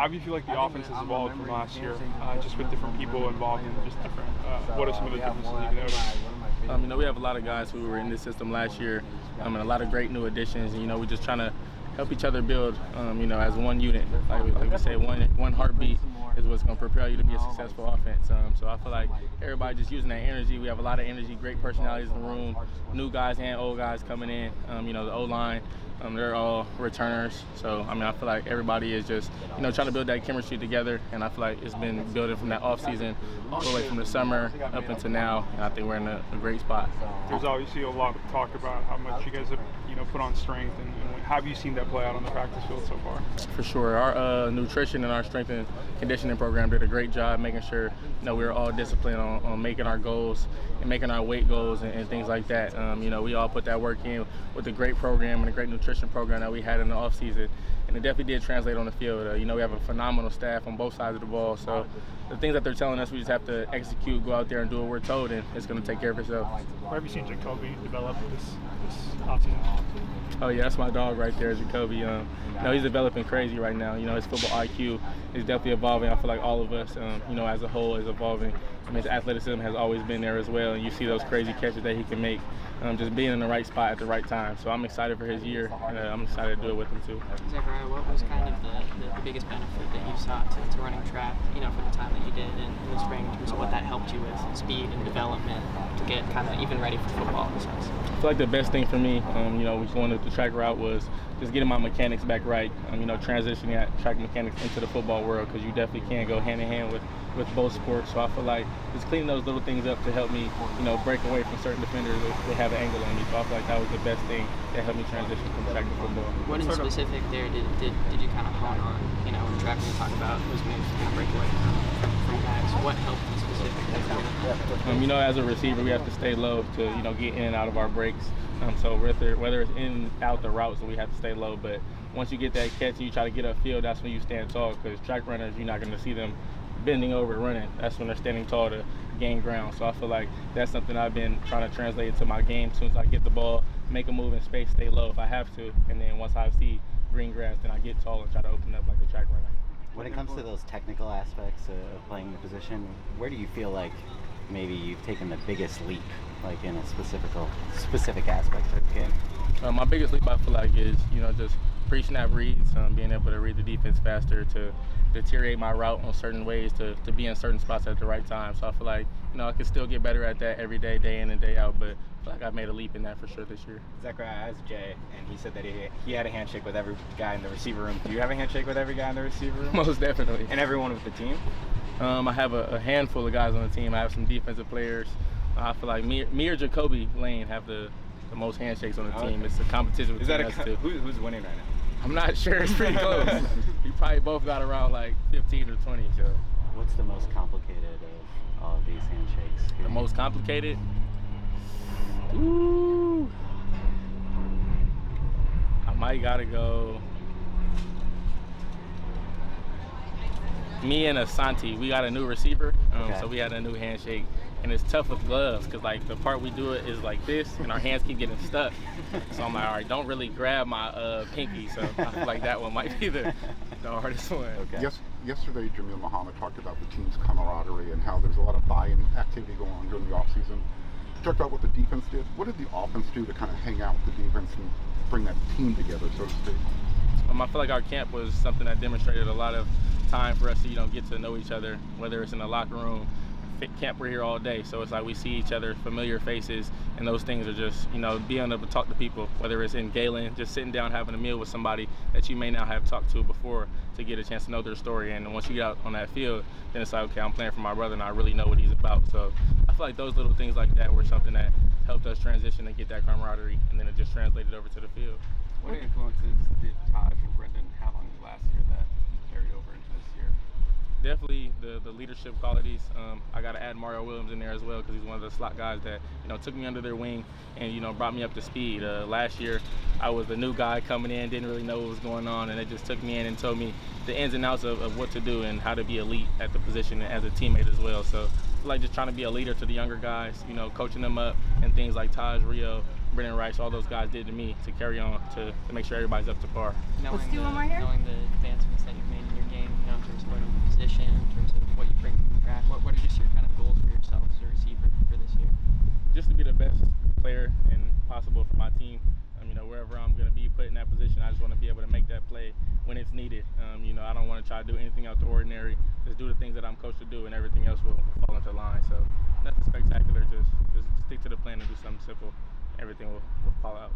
How do you feel like the offense has evolved from last year, just with different people involved and just different? What are some of the differences you've noticed? We have a lot of guys who were in this system last year, and a lot of great new additions. And, we're just trying to help each other build, as one unit. Like we say, one heartbeat is what's going to propel you to be a successful offense. So I feel like everybody just using that energy. We have a lot of energy, great personalities in the room, new guys and old guys coming in. The O-line, they're all returners. So, I feel like everybody is just, trying to build that chemistry together. And I feel like it's been building from that offseason all the way from the summer up until now. And I think we're in a great spot. There's obviously a lot of talk about how much you guys have, put on strength. And how have you seen that play out on the practice field so far? For sure. Our nutrition and our strength and conditioning program did a great job making sure, we were all disciplined on making our goals and making our weight goals and things like that. We all put that work in with a great program and a great nutrition program that we had in the offseason. And it definitely did translate on the field. We have a phenomenal staff on both sides of the ball. So the things that they're telling us, we just have to execute, go out there and do what we're told, and it's going to take care of itself. Where have you seen Jacoby develop this offseason? Oh, yeah, that's my dog right there, Jacoby. He's developing crazy right now. His football IQ is definitely evolving. I feel like all of us, as a whole, is evolving. His athleticism has always been there as well, and you see those crazy catches that he can make, just being in the right spot at the right time. So I'm excited for his year, and I'm excited to do it with him too. Zachariah, what was kind of the biggest benefit that you saw to running track, for the time that you did in the spring, in terms of what that helped you with speed and development to get kind of even ready for football in a sense? I feel like the best thing for me, going up the track route was just getting my mechanics back right, transitioning that track mechanics into the football world, because you definitely can go hand in hand with both sports. So I feel like just cleaning those little things up to help me, break away from certain defenders that have an angle on me. So I feel like that was the best thing that helped me transition from track to football. What in specific there did you kind of hone on, when track when you talk about those moves to kind of break away from guys? What helped in specific? As a receiver, we have to stay low to, get in and out of our breaks. So whether it's in and out the routes, we have to stay low. But once you get that catch and you try to get upfield, that's when you stand tall, because track runners, you're not going to see them bending over running. That's when they're standing tall to gain ground. So I feel like that's something I've been trying to translate into my game. As soon as I get the ball, make a move in space, stay low if I have to, and then once I see green grass, then I get tall and try to open up like a track runner. When it comes to those technical aspects of playing the position, where do you feel like maybe you've taken the biggest leap, like in a specific aspect of the game? My biggest leap, I feel like, is just pre-snap reads, being able to read the defense faster, to deteriorate my route on certain ways, to be in certain spots at the right time. So I feel like I can still get better at that every day, day in and day out. But I feel like I've made a leap in that for sure this year. Zachariah asked Jay, and he said that he had a handshake with every guy in the receiver room. Do you have a handshake with every guy in the receiver room? Most definitely. And everyone with the team? I have a handful of guys on the team. I have some defensive players. I feel like me or Jacoby Lane have the most handshakes on the team. Okay. It's a competition between us two. Who's winning right now? I'm not sure. It's pretty close. We probably both got around like 15 or 20. So. What's the most complicated of all of these handshakes? The most complicated? Ooh. I might gotta go. Me and Asante, we got a new receiver, so we had a new handshake. And it's tough with gloves, because like the part we do it is like this, and our hands keep getting stuck. So I'm like, all right, don't really grab my pinky. So I feel like that one might be the hardest one. Okay. Yesterday, Jamil Muhammad talked about the team's camaraderie and how there's a lot of buy-in activity going on during the offseason. He talked about what the defense did. What did the offense do to kind of hang out with the defense and bring that team together, so to speak? I feel like our camp was something that demonstrated a lot of time for us to get to know each other, whether it's in the locker room. Camp, we're here all day, so it's like we see each other, familiar faces, and those things are just being able to talk to people, whether it's in Galen, just sitting down having a meal with somebody that you may not have talked to before, to get a chance to know their story. And once you get out on that field, then it's like, okay, I'm playing for my brother and I really know what he's about. So I feel like those little things like that were something that helped us transition and get that camaraderie, and then it just translated over to the field. What influences did Taj and Brendan have on you last year that carried over into this year? Definitely the leadership qualities. I got to add Mario Williams in there as well, because he's one of the slot guys that took me under their wing and brought me up to speed. Last year I was the new guy coming in, didn't really know what was going on, and they just took me in and told me the ins and outs of what to do and how to be elite at the position and as a teammate as well. So I feel like just trying to be a leader to the younger guys, coaching them up, and things like Taj, Rio, Brendan Rice, all those guys did to me to carry on to make sure everybody's up to par. Let's do one more here. Knowing the advancements that you've made in your game, player and possible for my team. You know, wherever I'm going to be put in that position, I just want to be able to make that play when it's needed. You know, I don't want to try to do anything out the ordinary. Just do the things that I'm coached to do, and everything else will fall into line. So nothing spectacular. Just stick to the plan and do something simple. Everything will fall out.